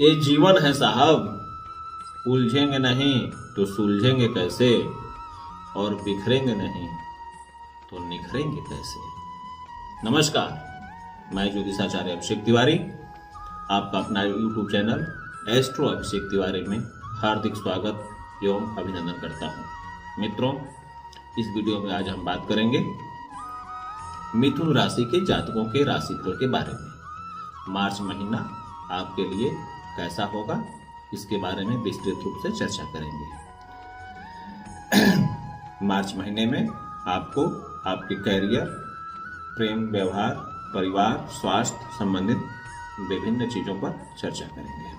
ये जीवन है साहब, उलझेंगे नहीं तो सुलझेंगे कैसे, और बिखरेंगे नहीं तो निखरेंगे कैसे। नमस्कार, मैं ज्योतिषाचार्य अभिषेक तिवारी, आपका अपना YouTube channel astro Abhishek Tiwari में हार्दिक स्वागत एवं अभिनंदन करता हूँ। मित्रों, इस वीडियो में आज हम बात करेंगे मिथुन राशि के जातकों के राशिफल के बारे में। मार्च महीना आपके लिए कैसा होगा, इसके बारे में विस्तृत रूप से चर्चा करेंगे। मार्च महीने में आपको आपके कैरियर, प्रेम व्यवहार, परिवार, स्वास्थ्य संबंधित विभिन्न चीजों पर चर्चा करेंगे।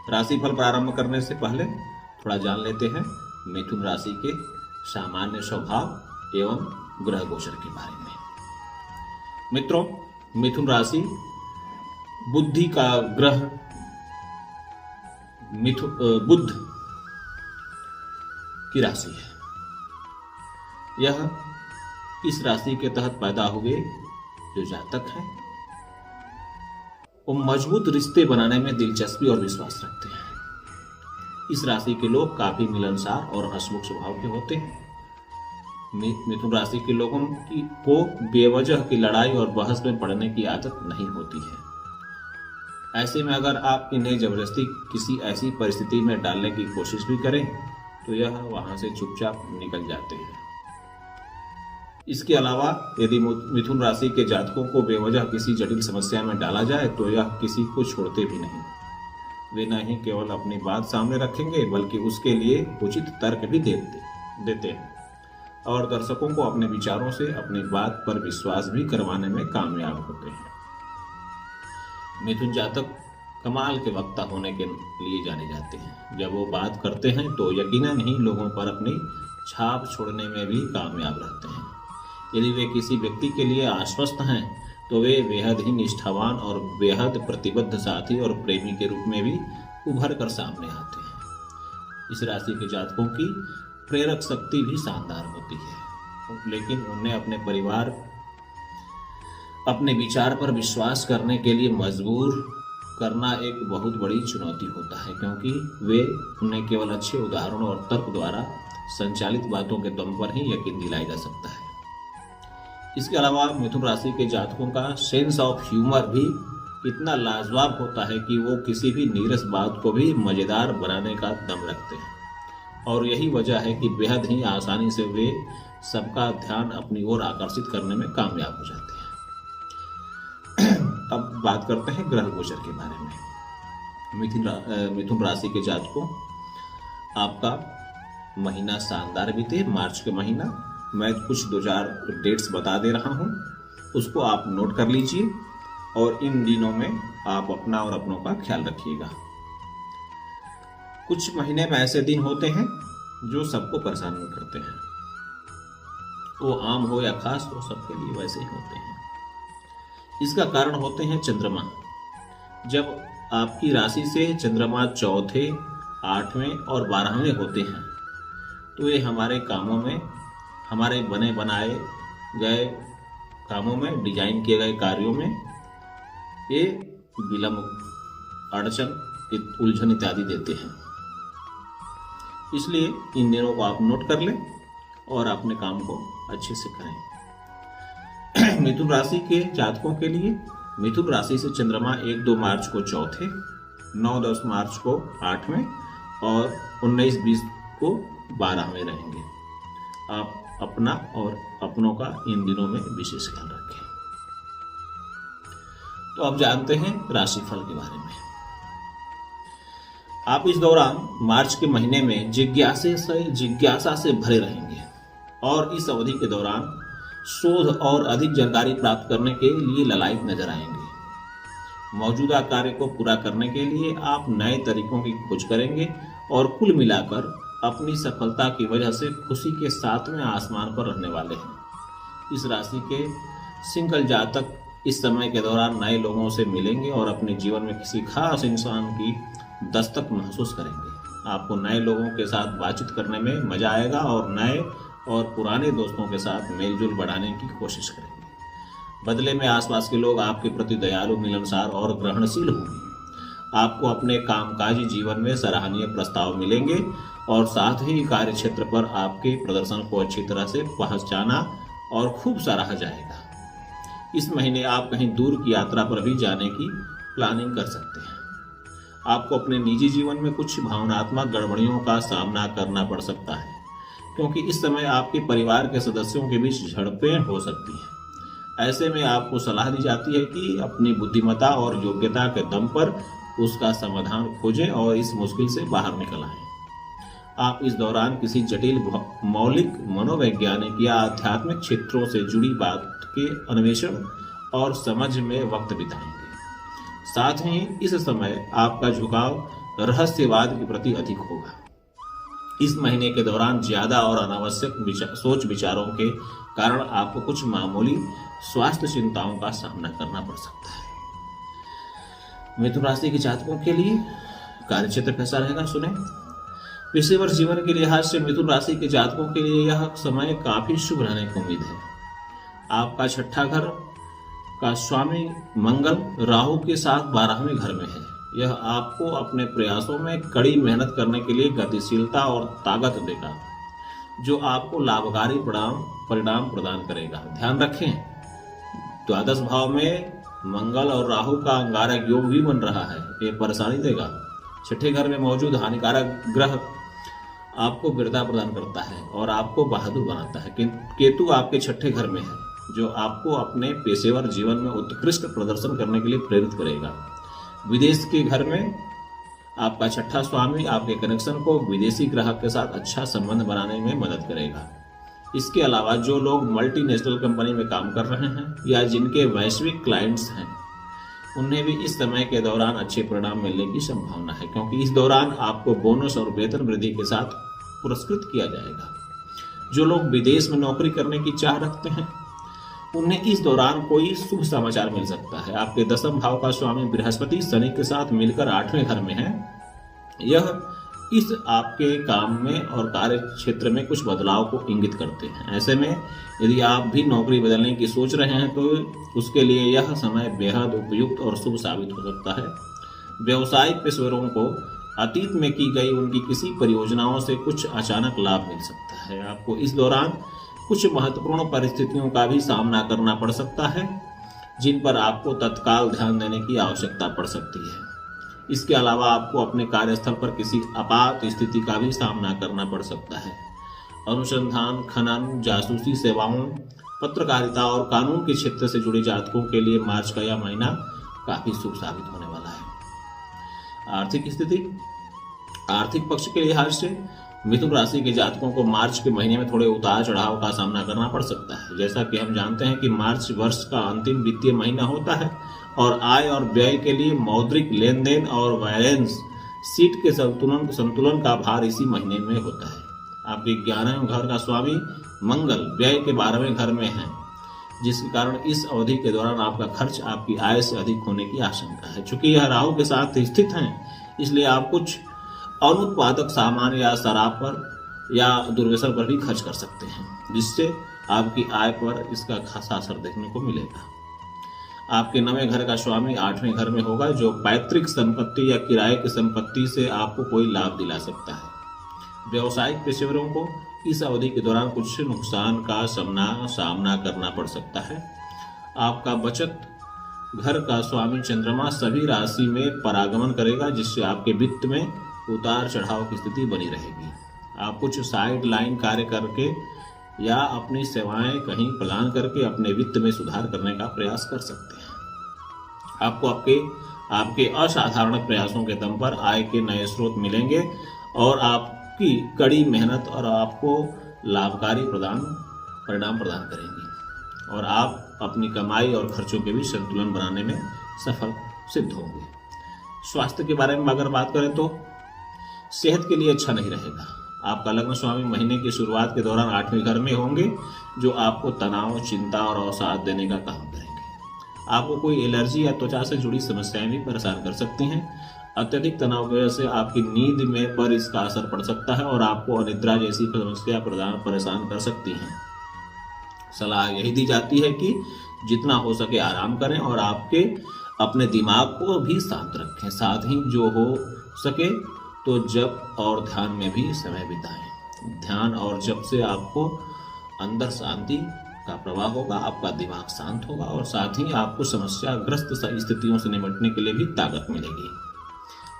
राशिफल प्रारंभ करने से पहले थोड़ा जान लेते हैं मिथुन राशि के सामान्य स्वभाव एवं ग्रह गोचर के बारे में। मित्रों, मिथुन राशि बुद्धि का ग्रह बुध की राशि है। यह इस राशि के तहत पैदा हुए जो जातक हैं वो मजबूत रिश्ते बनाने में दिलचस्पी और विश्वास रखते हैं। इस राशि के लोग काफी मिलनसार और हंसमुख स्वभाव के होते हैं। मिथुन राशि के लोगों को बेवजह की लड़ाई और बहस में पड़ने की आदत नहीं होती है। ऐसे में अगर आप इन्हें जबरदस्ती किसी ऐसी परिस्थिति में डालने की कोशिश भी करें तो यह वहां से चुपचाप निकल जाते हैं। इसके अलावा यदि मिथुन राशि के जातकों को बेवजह किसी जटिल समस्या में डाला जाए तो यह किसी को छोड़ते भी नहीं। वे न ही केवल अपनी बात सामने रखेंगे बल्कि उसके लिए उचित तर्क भी देते हैं और दर्शकों को अपने विचारों से अपनी बात पर विश्वास भी करवाने में कामयाब होते हैं। मिथुन जातक कमाल के वक्ता होने के लिए जाने जाते हैं। जब वो बात करते हैं तो यकीनन ही लोगों पर अपनी छाप छोड़ने में भी कामयाब रहते हैं। यदि वे किसी व्यक्ति के लिए आश्वस्त हैं तो वे बेहद ही निष्ठावान और बेहद प्रतिबद्ध साथी और प्रेमी के रूप में भी उभर कर सामने आते हैं। इस राशि के जातकों की प्रेरक शक्ति भी शानदार होती है, लेकिन उन्हें अपने परिवार अपने विचार पर विश्वास करने के लिए मजबूर करना एक बहुत बड़ी चुनौती होता है, क्योंकि वे उन्हें केवल अच्छे उदाहरणों और तर्क द्वारा संचालित बातों के दम पर ही यकीन दिलाया जा सकता है। इसके अलावा मिथुन राशि के जातकों का सेंस ऑफ ह्यूमर भी इतना लाजवाब होता है कि वो किसी भी नीरस बात को भी मजेदार बनाने का दम रखते हैं, और यही वजह है कि बेहद ही आसानी से वे सबका ध्यान अपनी ओर आकर्षित करने में कामयाब हो जाते हैं। अब बात करते हैं ग्रह गोचर के बारे में। मिथुन राशि के जातकों, आपका महीना शानदार बीते। मार्च के महीना मैं कुछ 2-4 डेट्स बता दे रहा हूं, उसको आप नोट कर लीजिए और इन दिनों में आप अपना और अपनों का ख्याल रखिएगा। कुछ महीने में ऐसे दिन होते हैं जो सबको परेशान करते हैं। वो आम हो या खास हो, सबके लिए वैसे ही होते हैं। इसका कारण होते हैं चंद्रमा। जब आपकी राशि से चंद्रमा चौथे, 8वें और 12वें होते हैं तो ये हमारे कामों में, हमारे बने बनाए गए कामों में, डिजाइन किए गए कार्यों में ये विलंब, अड़चन, उलझन इत्यादि देते हैं। इसलिए इन दिनों को आप नोट कर लें और अपने काम को अच्छे से करें। मिथुन राशि के जातकों के लिए मिथुन राशि से चंद्रमा 1-2 मार्च को चौथे, 9-10 मार्च को 8वें और 19-20 को 12वें रहेंगे। आप अपना और अपनों का इन दिनों में विशेष ख्याल रखें। तो अब जानते हैं राशिफल के बारे में। आप इस दौरान मार्च के महीने में जिज्ञासा से भरे रहेंगे और इस अवधि के दौरान शोध और अधिक जानकारी प्राप्त करने के लिए ललायत नजर आएंगे। मौजूदा कार्य को पूरा करने के लिए आप नए तरीकों की खोज करेंगे और कुल मिलाकर अपनी सफलता की वजह से खुशी के 7वें आसमान पर रहने वाले हैं। इस राशि के सिंगल जातक इस समय के दौरान नए लोगों से मिलेंगे और अपने जीवन में किसी खास इंसान की दस्तक महसूस करेंगे। आपको नए लोगों के साथ बातचीत करने में मजा आएगा और नए और पुराने दोस्तों के साथ मेलजोल बढ़ाने की कोशिश करेंगे। बदले में आसपास के लोग आपके प्रति दयालु, मिलनसार और ग्रहणशील होंगे। आपको अपने कामकाजी जीवन में सराहनीय प्रस्ताव मिलेंगे और साथ ही कार्य क्षेत्र पर आपके प्रदर्शन को अच्छी तरह से पहचाना और खूब सराहा जाएगा। इस महीने आप कहीं दूर की यात्रा पर भी जाने की प्लानिंग कर सकते हैं। आपको अपने निजी जीवन में कुछ भावनात्मक गड़बड़ियों का सामना करना पड़ सकता है, क्योंकि इस समय आपके परिवार के सदस्यों के बीच झड़पें हो सकती हैं। ऐसे में आपको सलाह दी जाती है कि अपनी बुद्धिमत्ता और योग्यता के दम पर उसका समाधान खोजें और इस मुश्किल से बाहर निकल आएं। आप इस दौरान किसी जटिल मौलिक मनोवैज्ञानिक या आध्यात्मिक क्षेत्रों से जुड़ी बात के अन्वेषण और समझ में वक्त बिताएंगे। साथ ही इस समय आपका झुकाव रहस्यवाद के प्रति अधिक होगा। इस महीने के दौरान ज्यादा और अनावश्यक सोच विचारों के कारण आपको कुछ मामूली स्वास्थ्य चिंताओं का सामना करना पड़ सकता है। मिथुन राशि के जातकों के लिए कार्यक्षेत्र कैसा रहेगा, सुने। पेशेवर जीवन के लिहाज से मिथुन राशि के जातकों के लिए यह समय काफी शुभ रहने की उम्मीद है। आपका छठा घर का स्वामी मंगल राहु के साथ 12वें घर में है। यह आपको अपने प्रयासों में कड़ी मेहनत करने के लिए गतिशीलता और ताकत देगा, जो आपको लाभकारी परिणाम प्रदान करेगा। ध्यान रखें, द्वादश भाव में मंगल और राहु का अंगारक योग भी बन रहा है। ये परेशानी देगा। छठे घर में मौजूद हानिकारक ग्रह आपको वीरता प्रदान करता है और आपको बहादुर बनाता है। केतु आपके छठे घर में है, जो आपको अपने पेशेवर जीवन में उत्कृष्ट प्रदर्शन करने के लिए प्रेरित करेगा। विदेश के घर में आपका छठा स्वामी आपके कनेक्शन को विदेशी ग्राहक के साथ अच्छा संबंध बनाने में मदद करेगा। इसके अलावा जो लोग मल्टीनेशनल कंपनी में काम कर रहे हैं या जिनके वैश्विक क्लाइंट्स हैं, उन्हें भी इस समय के दौरान अच्छे परिणाम मिलने की संभावना है, क्योंकि इस दौरान आपको बोनस और वेतन वृद्धि के साथ पुरस्कृत किया जाएगा। जो लोग विदेश में नौकरी करने की चाह रखते हैं, उन्हें इस दौरान कोई शुभ समाचार मिल सकता है। आपके दसम भाव का स्वामी बृहस्पति शनि के साथ मिलकर 8वें घर में है। यह इस आपके काम में और कार्य क्षेत्र में कुछ बदलाव को इंगित करते हैं। ऐसे में यदि आप भी नौकरी बदलने की सोच रहे हैं तो उसके लिए यह समय बेहद उपयुक्त और शुभ साबित हो सकता है। व्यवसायिक पेशेवरों को अतीत में की गई उनकी किसी परियोजनाओं से कुछ अचानक लाभ मिल सकता है। आपको इस दौरान कुछ महत्वपूर्ण परिस्थितियों का भी सामना करना पड़ सकता है, जिन पर आपको तत्काल ध्यान देने की आवश्यकता पड़ सकती है। इसके अलावा आपको अपने कार्यस्थल पर किसी आपात स्थिति का भी सामना करना पड़ सकता है। अनुसंधान, खनन, जासूसी सेवाओं, पत्रकारिता और कानून के क्षेत्र से जुड़े जातकों के लिए मार्च का यह महीना काफी शुभ साबित होने वाला है। आर्थिक स्थिति, आर्थिक पक्ष के लिहाज से मिथुन राशि के जातकों को मार्च के महीने में थोड़े उतार चढ़ाव का सामना करना पड़ सकता है। जैसा कि हम जानते हैं कि मार्च वर्ष का अंतिम वित्तीय महीना होता है और आय और व्यय के लिए मौद्रिक लेन देन और बैलेंस शीट के संतुलन का भार इसी महीने में होता है। आपके 11वें घर का स्वामी मंगल व्यय के 12वें घर में है, जिसके कारण इस अवधि के दौरान आपका खर्च आपकी आय से अधिक होने की आशंका है। चूंकि यह राहु के साथ स्थित है, इसलिए आप कुछ अनुत्पादक सामान या शराब पर या दुर्व्यसन पर भी खर्च कर सकते हैं, जिससे आपकी आय पर इसका खासा असर देखने को मिलेगा। आपके 9वें घर का स्वामी 8वें घर में होगा, जो पैतृक संपत्ति या किराए की संपत्ति से आपको कोई लाभ दिला सकता है। व्यवसायिक पेशेवरों को इस अवधि के दौरान कुछ नुकसान का सामना करना पड़ सकता है। आपका बचत घर का स्वामी चंद्रमा सभी राशि में परागमन करेगा, जिससे आपके वित्त में उतार चढ़ाव की स्थिति बनी रहेगी। आप कुछ साइड लाइन कार्य करके या अपनी सेवाएं कहीं प्लान करके अपने वित्त में सुधार करने का प्रयास कर सकते हैं। आपको आपके असाधारण प्रयासों के दम पर आय के नए स्रोत मिलेंगे और आपकी कड़ी मेहनत और आपको लाभकारी परिणाम प्रदान करेंगी और आप अपनी कमाई और खर्चों के भी संतुलन बनाने में सफल सिद्ध होंगे। स्वास्थ्य के बारे में अगर बात करें तो सेहत के लिए अच्छा नहीं रहेगा। आपका लग्न स्वामी महीने की शुरुआत के दौरान 8वें घर में होंगे, जो आपको तनाव, चिंता और अवसाद देने का काम करेंगे। आपको कोई एलर्जी या त्वचा से जुड़ी समस्याएं भी परेशान कर सकती हैं। अत्यधिक तनाव की वजह से आपकी नींद में पर इसका असर पड़ सकता है और आपको अनिद्रा जैसी समस्या परेशान कर सकती हैं। सलाह यही दी जाती है कि जितना हो सके आराम करें और अपने दिमाग को भी शांत रखें। साथ ही जो हो सके तो जप और ध्यान में भी समय बिताएं। ध्यान और जप से आपको अंदर शांति का प्रवाह होगा, आपका दिमाग शांत होगा और साथ ही आपको समस्याग्रस्त स्थितियों से निपटने के लिए भी ताकत मिलेगी।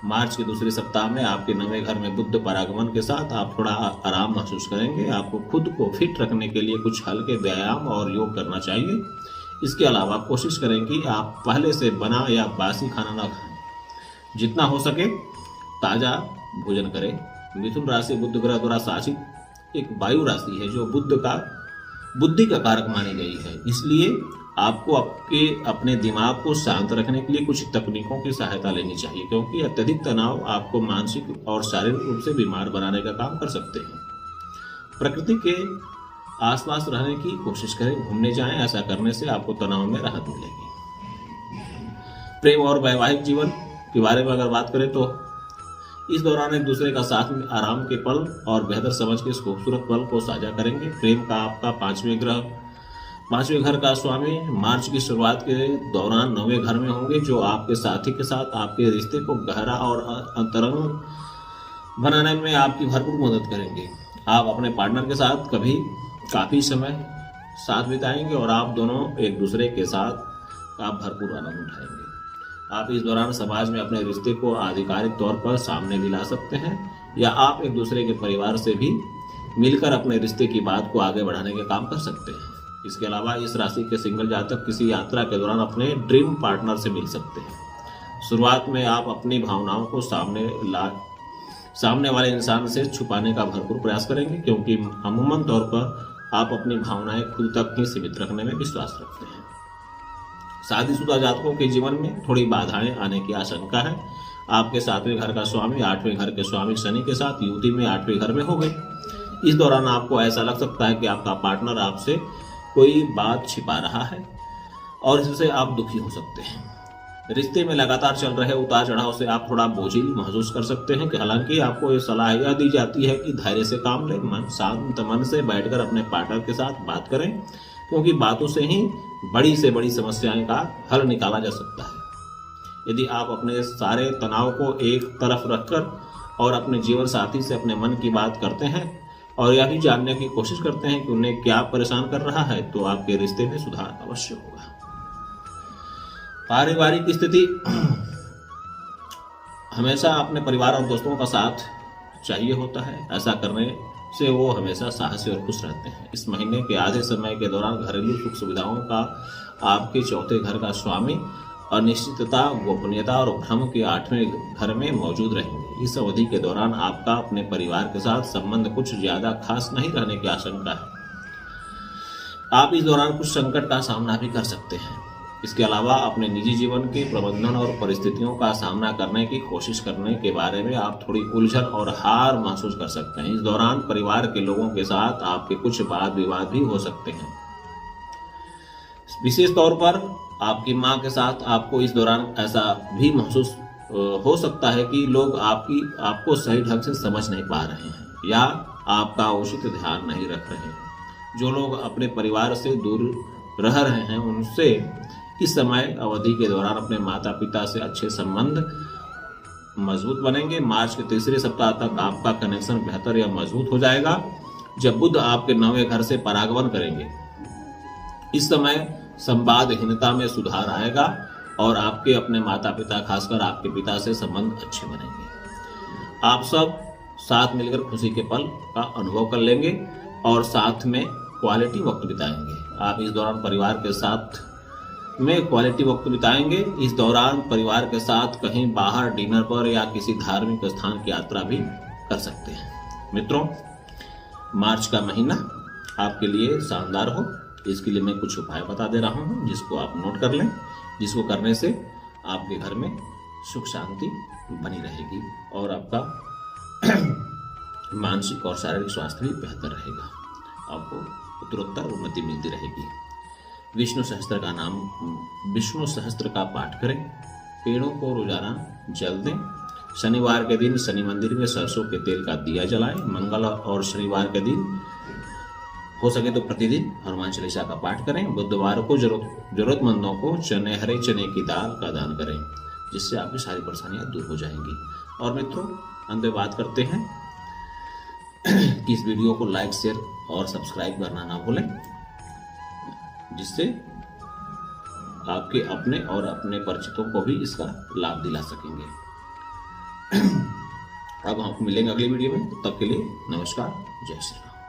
मार्च के दूसरे सप्ताह में आपके नवे घर में बुध परागमन के साथ आप थोड़ा आराम महसूस करेंगे। आपको खुद को फिट रखने के लिए कुछ हल्के व्यायाम और योग करना चाहिए। इसके अलावा कोशिश करें कि आप पहले से बना या बासी खाना न खाएं। जितना हो सके ताजा भोजन करें। मिथुन राशि बुध ग्रह द्वारा शासित एक वायु राशि है जो बुद्धि का कारक मानी गई है। इसलिए आपको अपने दिमाग को शांत रखने के लिए कुछ तकनीकों की सहायता लेनी चाहिए, क्योंकि अत्यधिक तनाव आपको मानसिक और शारीरिक रूप से बीमार बनाने का काम कर सकते हैं। प्रकृति के आसपास रहने की कोशिश करें, घूमने जाएं। ऐसा करने से आपको तनाव में राहत मिलेगी। प्रेम और वैवाहिक जीवन के बारे में अगर बात करें तो इस दौरान एक दूसरे का साथ में आराम के पल और बेहतर समझ के इस खूबसूरत पल को साझा करेंगे। प्रेम का आपका पांचवें घर का स्वामी मार्च की शुरुआत के दौरान 9वें घर में होंगे, जो आपके साथी के साथ आपके रिश्ते को गहरा और अंतरंग बनाने में आपकी भरपूर मदद करेंगे। आप अपने पार्टनर के साथ काफी समय साथ बिताएंगे और आप दोनों एक दूसरे के साथ आप भरपूर आनंद उठाएंगे। आप इस दौरान समाज में अपने रिश्ते को आधिकारिक तौर पर सामने भी ला सकते हैं या आप एक दूसरे के परिवार से भी मिलकर अपने रिश्ते की बात को आगे बढ़ाने के काम कर सकते हैं। इसके अलावा इस राशि के सिंगल जातक किसी यात्रा के दौरान अपने ड्रीम पार्टनर से मिल सकते हैं। शुरुआत में आप अपनी भावनाओं को सामने वाले इंसान से छुपाने का भरपूर प्रयास करेंगे, क्योंकि अमूमन तौर पर आप अपनी भावनाएं खुद तक ही सीमित रखने में विश्वास रखते हैं। शादीशुदा जातकों के जीवन में थोड़ी बाधाएं आने की आशंका है। आपके 7वें घर का स्वामी 8वें घर के स्वामी शनि के साथ युति में 8वें घर में हो गए। इस दौरान आपको ऐसा लग सकता है कि आपका पार्टनर आपसे कोई बात छिपा रहा है और इससे आप दुखी हो सकते हैं। रिश्ते में लगातार चल रहे उतार चढ़ाव से आप थोड़ा बोझिल महसूस कर सकते हैं। हालांकि आपको ये सलाह यह दी जाती है कि धैर्य से काम लें, शांत मन से बैठकर अपने पार्टनर के साथ बात करें, क्योंकि बातों से ही बड़ी से बड़ी समस्याएं का हल निकाला जा सकता है। यदि आप अपने सारे तनाव को एक तरफ रखकर और अपने जीवन साथी से अपने मन की बात करते हैं और यह भी जानने की कोशिश करते हैं कि उन्हें क्या परेशान कर रहा है, तो आपके रिश्ते में सुधार अवश्य होगा। पारिवारिक स्थिति हमेशा अपने परिवार और दोस्तों का साथ चाहिए होता है। ऐसा करने से वो हमेशा साहसी और खुश रहते हैं। इस महीने के आधे समय के दौरान घरेलू सुख सुविधाओं का आपके 4थे घर का स्वामी अनिश्चितता, गोपनीयता और भ्रम के 8वें घर में मौजूद रहेंगे। इस अवधि के दौरान आपका अपने परिवार के साथ संबंध कुछ ज्यादा खास नहीं रहने की आशंका है। आप इस दौरान कुछ संकट का सामना भी कर सकते हैं। इसके अलावा अपने निजी जीवन के प्रबंधन और परिस्थितियों का सामना करने की कोशिश करने के बारे में आप थोड़ी उलझन और हार महसूस कर सकते हैं। इस दौरान परिवार के लोगों के साथ आपके कुछ वाद विवाद भी हो सकते हैं। विशेष तौर पर आपकी मां के साथ आपको इस दौरान ऐसा भी महसूस हो सकता है कि लोग आपको सही ढंग से समझ नहीं पा रहे हैं या आपका उचित ध्यान नहीं रख रहे हैं। जो लोग अपने परिवार से दूर रह रहे हैं उनसे इस समय अवधि के दौरान अपने माता पिता से अच्छे संबंध मजबूत बनेंगे। मार्च के तीसरे सप्ताह तक आपका कनेक्शन बेहतर या मजबूत हो जाएगा जब बुध आपके 9वें घर से परागमन करेंगे। इस समय संवादहीनता में सुधार आएगा और आपके अपने माता पिता, खासकर आपके पिता से संबंध अच्छे बनेंगे। आप सब साथ मिलकर खुशी के पल का अनुभव कर लेंगे और साथ में क्वालिटी वक्त बिताएंगे। आप इस दौरान परिवार के साथ में क्वालिटी वक्त बिताएंगे। इस दौरान परिवार के साथ कहीं बाहर डिनर पर या किसी धार्मिक स्थान की यात्रा भी कर सकते हैं। मित्रों, मार्च का महीना आपके लिए शानदार हो, इसके लिए मैं कुछ उपाय बता दे रहा हूं जिसको आप नोट कर लें, जिसको करने से आपके घर में सुख शांति बनी रहेगी और आपका मानसिक और शारीरिक स्वास्थ्य भी बेहतर रहेगा। आपको उत्तरोत्तर उन्नति मिलती रहेगी। विष्णु सहस्त्र का पाठ करें। पेड़ों को रोजाना जल दें। शनिवार के दिन शनि मंदिर में सरसों के तेल का दिया जलाएं। मंगल और शनिवार के दिन हो सके तो प्रतिदिन हनुमान चालीसा का पाठ करें। बुधवार को जरूरतमंदों को हरे चने की दाल का दान करें, जिससे आपकी सारी परेशानियां दूर हो जाएंगी। और मित्रों, अंत में बात करते हैं कि इस वीडियो को लाइक, शेयर और सब्सक्राइब करना ना भूलें, जिससे आपके अपने और अपने परिचितों को भी इसका लाभ दिला सकेंगे। अब हम मिलेंगे अगली वीडियो में, तब के लिए नमस्कार, जय श्री राम।